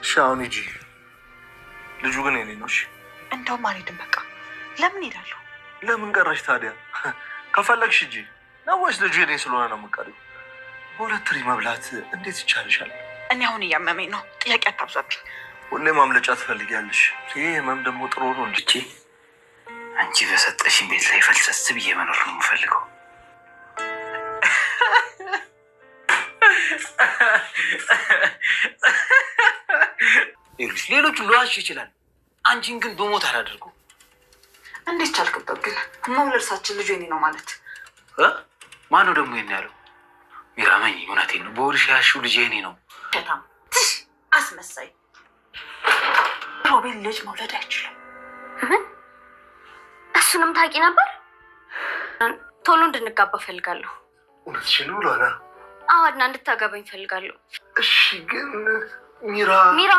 ሻውን ሂጂ። ልጁ ግን የኔ ነው። እሺ እንደውም አልሄድም። በቃ ለምን ሄዳለሁ? ለምን ቀረሽ ታዲያ? ከፈለግሽ ሂጂ ነው ወይስ ልጁ የኔ ስለሆነ ነው የምትቀሪው? በሁለት ትሪ መብላት እንዴት ይቻልሻል? እኔ አሁን እያመመኝ ነው። ጥያቄ አታብዛብኝ። ሁሌ ማምለጫ ትፈልጊያለሽ። ይህ ህመም ደግሞ ጥሩ ነው እንጂ አንቺ በሰጠሽኝ ቤት ላይ ፈልሰስ ብዬ መኖር ነው የምፈልገው። ሌሎቹ ሊዋሽ ይችላል፣ አንቺን ግን በሞት አላደርጉ። እንዴት ቻልክበት ግን? መውለድሳችን ልጁ የኔ ነው ማለት ማነው ደግሞ የኔ ያለው? ሚራመኝ እውነቴን ነው። በሆድሽ ያልሽው ልጅ የኔ ነው። በጣም አስመሳይ። ሮቤል ልጅ መውለድ አይችልም። ምን? እሱንም ታውቂ ነበር? ቶሎ እንድንጋባ ፈልጋለሁ። እውነትሽን ነው ሏና? አዋድና እንድታገባኝ ፈልጋለሁ። እሺ ግን ሚራ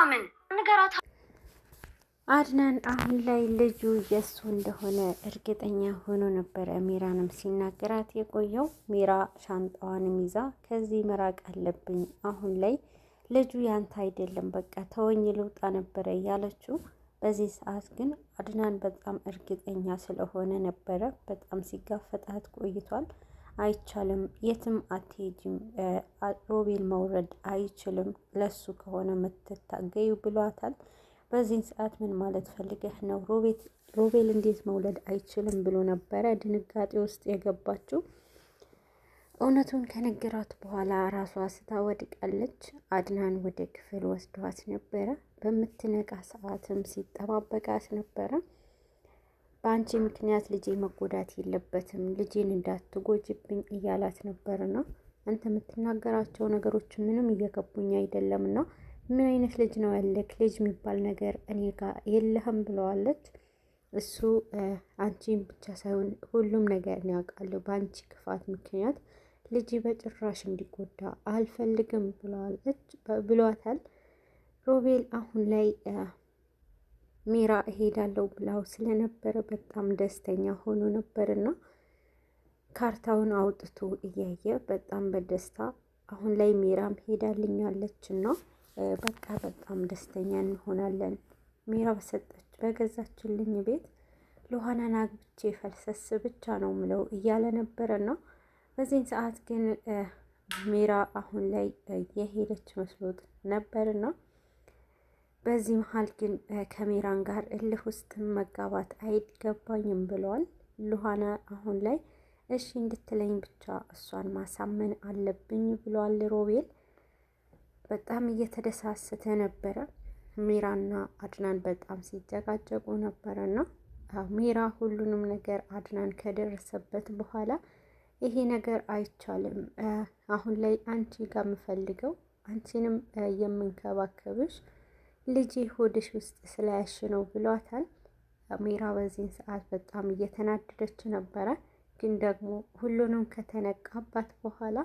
ምን ንገራት። አድናን አሁን ላይ ልጁ የሱ እንደሆነ እርግጠኛ ሆኖ ነበረ ሚራንም ሲናገራት የቆየው። ሚራ ሻንጣዋንም ይዛ ከዚህ መራቅ አለብኝ፣ አሁን ላይ ልጁ ያንተ አይደለም፣ በቃ ተወኝ ልውጣ ነበረ ያለችው። በዚህ ሰዓት ግን አድናን በጣም እርግጠኛ ስለሆነ ነበረ በጣም ሲጋፈጣት ቆይቷል። አይቻልም፣ የትም አትሄጂም፣ ሮቤል መውረድ አይችልም፣ ለሱ ከሆነ የምትታገዩ ብሏታል። በዚህ ሰዓት ምን ማለት ፈልገህ ነው? ሮቤል እንዴት መውለድ አይችልም ብሎ ነበረ ድንጋጤ ውስጥ የገባችው። እውነቱን ከነገራት በኋላ ራሷ ስታወድቃለች። አድናን ወደ ክፍል ወስዷት ነበረ። በምትነቃ ሰዓትም ሲጠባበቃት ነበረ። በአንቺ ምክንያት ልጄ መጎዳት የለበትም፣ ልጄን እንዳትጎጅብኝ እያላት ነበርና አንተ የምትናገራቸው ነገሮች ምንም እየገቡኝ አይደለምና ምን አይነት ልጅ ነው ያለክ? ልጅ የሚባል ነገር እኔ ጋር የለህም ብለዋለች። እሱ አንቺን ብቻ ሳይሆን ሁሉም ነገር ነው ያውቃለሁ። በአንቺ ክፋት ምክንያት ልጅ በጭራሽ እንዲጎዳ አልፈልግም ብሏታል። ሮቤል አሁን ላይ ሚራ እሄዳለሁ ብላው ስለነበረ በጣም ደስተኛ ሆኖ ነበርና ካርታውን አውጥቶ እያየ በጣም በደስታ አሁን ላይ ሚራም ሄዳልኛለችና በቃ በጣም ደስተኛ እንሆናለን። ሚራ በገዛችልኝ ቤት ሉሃናን አግብቼ ፈልሰስ ብቻ ነው ምለው እያለ ነበረና በዚህን ሰዓት ግን ሚራ አሁን ላይ የሄደች መስሎት ነበርና በዚህ መሀል ግን ከሚራን ጋር እልህ ውስጥ መጋባት አይገባኝም ብለዋል። ሉሃና አሁን ላይ እሺ እንድትለኝ ብቻ እሷን ማሳመን አለብኝ ብለዋል ሮቤል። በጣም እየተደሳሰተ ነበረ። ሚራና አድናን በጣም ሲጨቃጨቁ ነበረና ሚራ ሁሉንም ነገር አድናን ከደረሰበት በኋላ ይሄ ነገር አይቻልም፣ አሁን ላይ አንቺ ጋር የምፈልገው አንቺንም የምንከባከብሽ ልጅ ሆድሽ ውስጥ ስለያሽ ነው ብሏታል። ሚራ በዚህን ሰዓት በጣም እየተናደደች ነበረ። ግን ደግሞ ሁሉንም ከተነቃባት በኋላ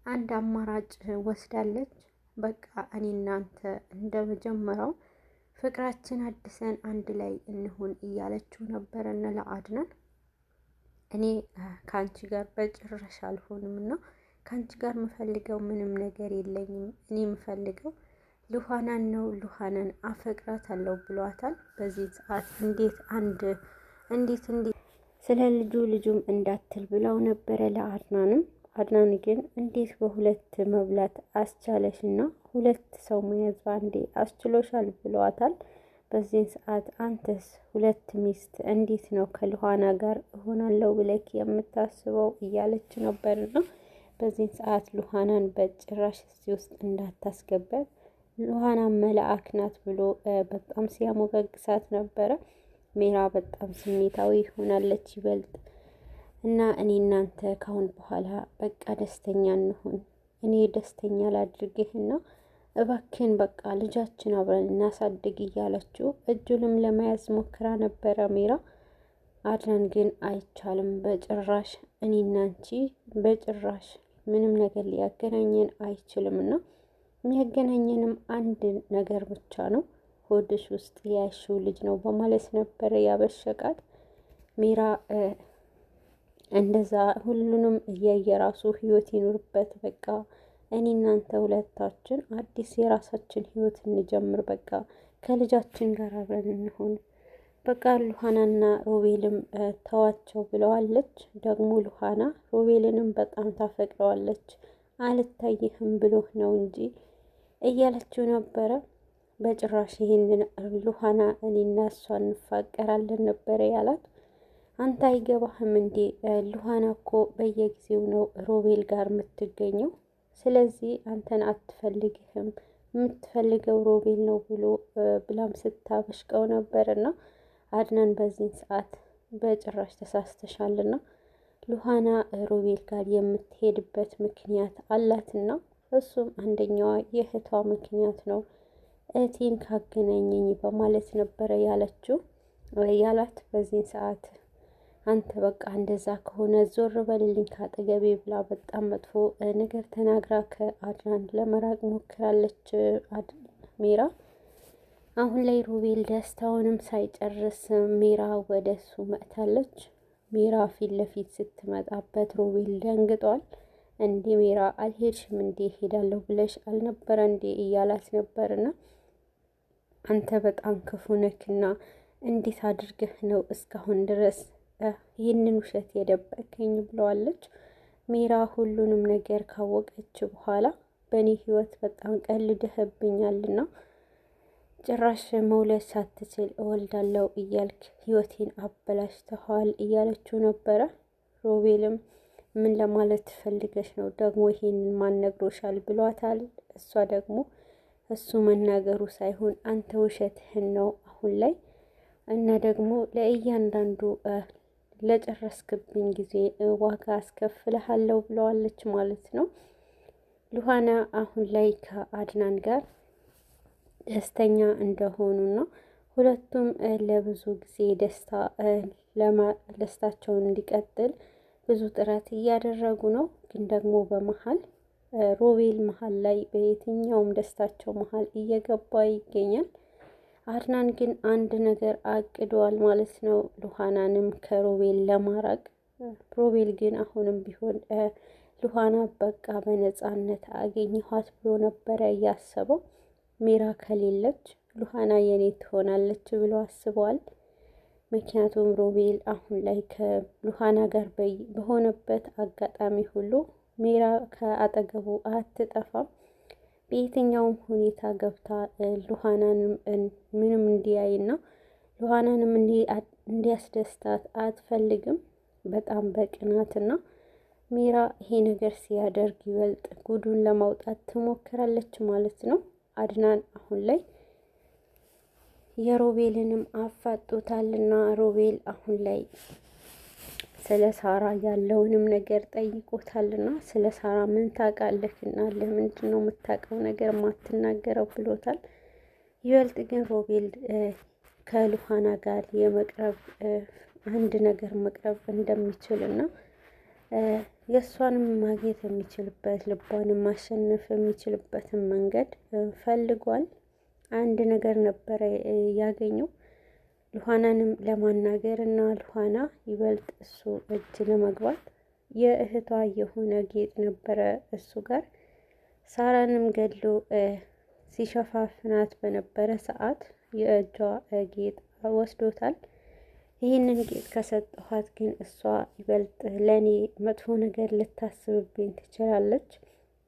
አንድ አማራጭ ወስዳለች። በቃ እኔ እናንተ እንደ መጀመሪያው ፍቅራችን አድሰን አንድ ላይ እንሁን እያለችው ነበረ ለአድናን። እኔ ከአንቺ ጋር በጭራሽ አልሆንም እና ከአንቺ ጋር የምፈልገው ምንም ነገር የለኝም፣ እኔ የምፈልገው ሉሃናን ነው፣ ሉሃናን አፈቅራታለሁ ብሏታል። በዚህ ሰዓት እንዴት ስለ ልጁም እንዳትል ብለው ነበረ ለአድናንም። አድናን ግን እንዴት በሁለት መብላት አስቻለሽና ሁለት ሰው መያዝ ባንዴ አስችሎሻል ብለዋታል። በዚህ ሰዓት አንተስ ሁለት ሚስት እንዴት ነው ከሉሃና ጋር እሆናለሁ ብለክ የምታስበው እያለች ነበርና በዚህ ሰዓት ሉሃናን በጭራሽ እዚህ ውስጥ እንዳታስገባት፣ ሉሃና መልአክ ናት ብሎ በጣም ሲያሞገግሳት ነበረ። ሚራ በጣም ስሜታዊ ሆናለች ይበልጥ እና እኔ እናንተ ካሁን በኋላ በቃ ደስተኛ እንሁን፣ እኔ ደስተኛ ላድርግህና እባክን በቃ ልጃችን አብረን እናሳድግ እያለችው እጁንም ለመያዝ ሞክራ ነበረ ሚራ። አድናን ግን አይቻልም በጭራሽ፣ እኔና አንቺ በጭራሽ ምንም ነገር ሊያገናኘን አይችልምና የሚያገናኘንም አንድ ነገር ብቻ ነው፣ ሆድሽ ውስጥ ያሽው ልጅ ነው በማለት ነበረ ያበሸቃት። ሚራ እንደዛ ሁሉንም እየራሱ ህይወት ይኑርበት፣ በቃ እኔ እናንተ ሁለታችን አዲስ የራሳችን ህይወት እንጀምር፣ በቃ ከልጃችን ጋር አብረን እንሆን፣ በቃ ሉሃናና ሮቤልም ተዋቸው ብለዋለች። ደግሞ ሉሃና ሮቤልንም በጣም ታፈቅረዋለች፣ አልታይህም ብሎህ ነው እንጂ እያለችው ነበረ። በጭራሽ ይሄንን ሉሃና እኔና እሷ እንፋቀራለን ነበረ ያላት። አንተ አይገባህም እንዴ? ሉሃና እኮ በየጊዜው ነው ሮቤል ጋር የምትገኘው። ስለዚህ አንተን አትፈልግህም፣ የምትፈልገው ሮቤል ነው ብላም ስታበሽቀው ነበርና አድናን በዚህን ሰዓት በጭራሽ ተሳስተሻልና ሉሃና ሮቤል ጋር የምትሄድበት ምክንያት አላትና እሱም አንደኛዋ የእህቷ ምክንያት ነው። እህቴን ካገናኘኝ በማለት ነበረ ያላት። በዚህን ሰዓት አንተ በቃ እንደዛ ከሆነ ዞር በልልኝ ካጠገቤ ብላ በጣም መጥፎ ነገር ተናግራ ከአድናን ለመራቅ ሞክራለች ሜራ። አሁን ላይ ሮቤል ደስታውንም ሳይጨርስ ሜራ ወደ እሱ መጥታለች። ሜራ ፊት ለፊት ስትመጣበት ሮቤል ደንግጧል። እንዴ ሜራ አልሄድሽም እንዴ? ሄዳለሁ ብለሽ አልነበረ እንዴ እያላት ነበርና አንተ በጣም ክፉ ነክና እንዴት አድርገህ ነው እስካሁን ድረስ ይህንን ውሸት የደበቀኝ ብለዋለች። ሜራ ሁሉንም ነገር ካወቀች በኋላ በእኔ ህይወት በጣም ቀልድህብኛልና ጭራሽ መውለድ ሳትችል እወልዳለሁ እያልክ ህይወቴን አበላሽተዋል እያለችው ነበረ። ሮቤልም ምን ለማለት ትፈልገሽ ነው ደግሞ ይሄንን ማን ነግሮሻል ብሏታል። እሷ ደግሞ እሱ መናገሩ ሳይሆን አንተ ውሸትህን ነው አሁን ላይ እና ደግሞ ለእያንዳንዱ ለጨረስክብኝ ጊዜ ዋጋ አስከፍልሃለሁ ብለዋለች ማለት ነው። ሉሃና አሁን ላይ ከአድናን ጋር ደስተኛ እንደሆኑና ሁለቱም ለብዙ ጊዜ ደስታቸውን እንዲቀጥል ብዙ ጥረት እያደረጉ ነው። ግን ደግሞ በመሀል ሮቤል መሀል ላይ በየትኛውም ደስታቸው መሀል እየገባ ይገኛል። አድናን ግን አንድ ነገር አቅዷል ማለት ነው፣ ሉሃናንም ከሮቤል ለማራቅ። ሮቤል ግን አሁንም ቢሆን ሉሃና በቃ በነፃነት አገኘኋት ብሎ ነበረ እያሰበው። ሜራ ከሌለች ሉሃና የኔ ትሆናለች ብሎ አስበዋል። ምክንያቱም ሮቤል አሁን ላይ ከሉሃና ጋር በሆነበት አጋጣሚ ሁሉ ሜራ ከአጠገቡ አትጠፋም። በየትኛውም ሁኔታ ገብታ ሉሃናንም ምንም እንዲያይና ሉሃናንም እንዲያስደስታት አትፈልግም። በጣም በቅናትና ሜራ ይሄ ነገር ሲያደርግ ይበልጥ ጉዱን ለማውጣት ትሞክራለች ማለት ነው። አድናን አሁን ላይ የሮቤልንም አፋጦታልና ሮቤል አሁን ላይ ስለ ሳራ ያለውንም ነገር ጠይቆታልና ስለ ሳራ ምን ታውቃለህና ለምንድን ነው የምታውቀው ነገር ማትናገረው ብሎታል። ይበልጥ ግን ሮቤል ከሉሃና ጋር የመቅረብ አንድ ነገር መቅረብ እንደሚችልና የእሷንም ማግኘት የሚችልበት ልቧንም ማሸነፍ የሚችልበትን መንገድ ፈልጓል። አንድ ነገር ነበረ ያገኘው ሉሃናንም ለማናገር እና ሉሃና ይበልጥ እሱ እጅ ለመግባት የእህቷ የሆነ ጌጥ ነበረ እሱ ጋር። ሳራንም ገድሎ ሲሸፋፍናት በነበረ ሰዓት የእጇ ጌጥ ወስዶታል። ይህንን ጌጥ ከሰጠኋት ግን እሷ ይበልጥ ለእኔ መጥፎ ነገር ልታስብብኝ ትችላለች፣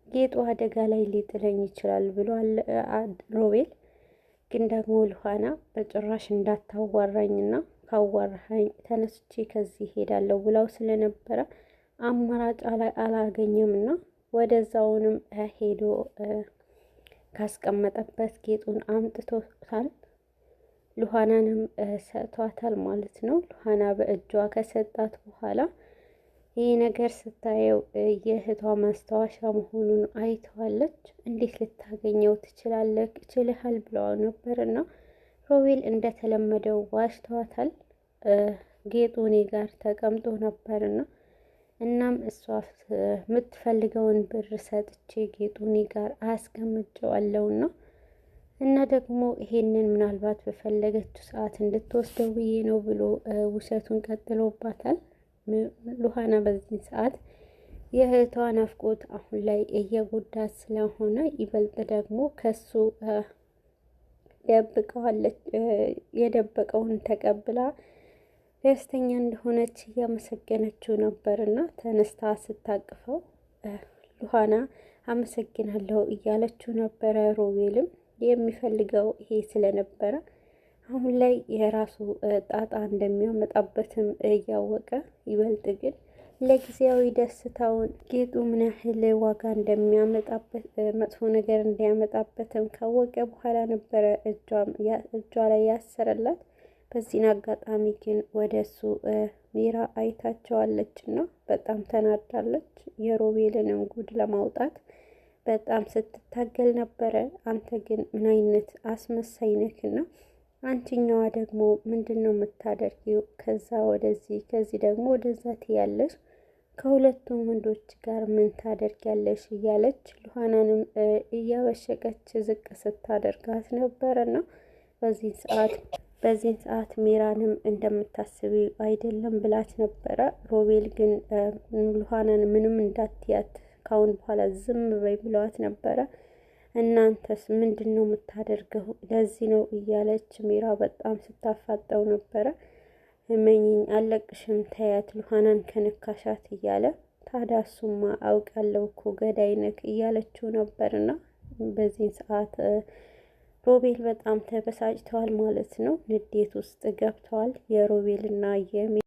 ጌጡ አደጋ ላይ ሊጥለኝ ይችላል ብሏል ሮቤል። ግን ደግሞ ሉሃና በጭራሽ እንዳታዋራኝና ካዋራኸኝ ተነስቼ ከዚህ ሄዳለሁ ብላው ስለነበረ አማራጭ አላገኘምና ወደዛውንም ሄዶ ካስቀመጠበት ጌጡን አምጥቶታል። ሉሃናንም ሰጥቷታል ማለት ነው። ሉሃና በእጇ ከሰጣት በኋላ ይህ ነገር ስታየው የእህቷ ማስታወሻ መሆኑን አይተዋለች። እንዴት ልታገኘው ትችላለህ? እችልሃል ብለው ነበርና ሮቤል እንደተለመደው ዋሽተዋታል። ጌጡ እኔ ጋር ተቀምጦ ነበርና እናም እሷ የምትፈልገውን ብር ሰጥቼ ጌጡ እኔ ጋር አስቀምጨዋለሁና እና ደግሞ ይሄንን ምናልባት በፈለገችው ሰዓት እንድትወስደው ብዬ ነው ብሎ ውሸቱን ቀጥሎባታል። ሉሃና በዚህ ሰዓት የእህቷ ናፍቆት አሁን ላይ እየጎዳት ስለሆነ ይበልጥ ደግሞ ከሱ ደብቀዋለች። የደበቀውን ተቀብላ ደስተኛ እንደሆነች እያመሰገነችው ነበርና ተነስታ ስታቅፈው ሉሃና አመሰግናለሁ እያለችው ነበረ። ሮቤልም የሚፈልገው ይሄ ስለነበረ አሁን ላይ የራሱ ጣጣ እንደሚያመጣበትም እያወቀ ይበልጥ ግን ለጊዜያዊ ደስታውን ጌጡ ምን ያህል ዋጋ እንደሚያመጣበት መጥፎ ነገር እንዲያመጣበትም ካወቀ በኋላ ነበረ እጇ ላይ ያሰረላት። በዚህን አጋጣሚ ግን ወደ እሱ ሜራ አይታቸዋለች እና በጣም ተናዳለች። የሮቤልንም ጉድ ለማውጣት በጣም ስትታገል ነበረ። አንተ ግን ምን አይነት አስመሳይ ነክና አንቺኛዋ ደግሞ ምንድን ነው የምታደርጊው? ከዛ ወደዚህ ከዚህ ደግሞ ወደዛ ትያለሽ፣ ከሁለቱም ወንዶች ጋር ምን ታደርጊያለሽ? እያለች ሉሃናንም እያበሸቀች ዝቅ ስታደርጋት ነበረና በዚህን ሰዓት ሜራንም እንደምታስቢው አይደለም ብላት ነበረ። ሮቤል ግን ሉሃናን ምንም እንዳትያት ካሁን በኋላ ዝም በይ ብለዋት ነበረ። እናንተስ ምንድን ነው የምታደርገው? ለዚህ ነው እያለች ሜራ በጣም ስታፋጠው ነበረ። እመኚኝ አለቅሽም፣ ተያት ሉሃናን ከነካሻት እያለ ታዲያ እሱማ አውቃለሁ እኮ ገዳይ ነክ እያለችው ነበርና በዚህ ሰዓት ሮቤል በጣም ተበሳጭተዋል ማለት ነው። ንዴት ውስጥ ገብተዋል የሮቤልና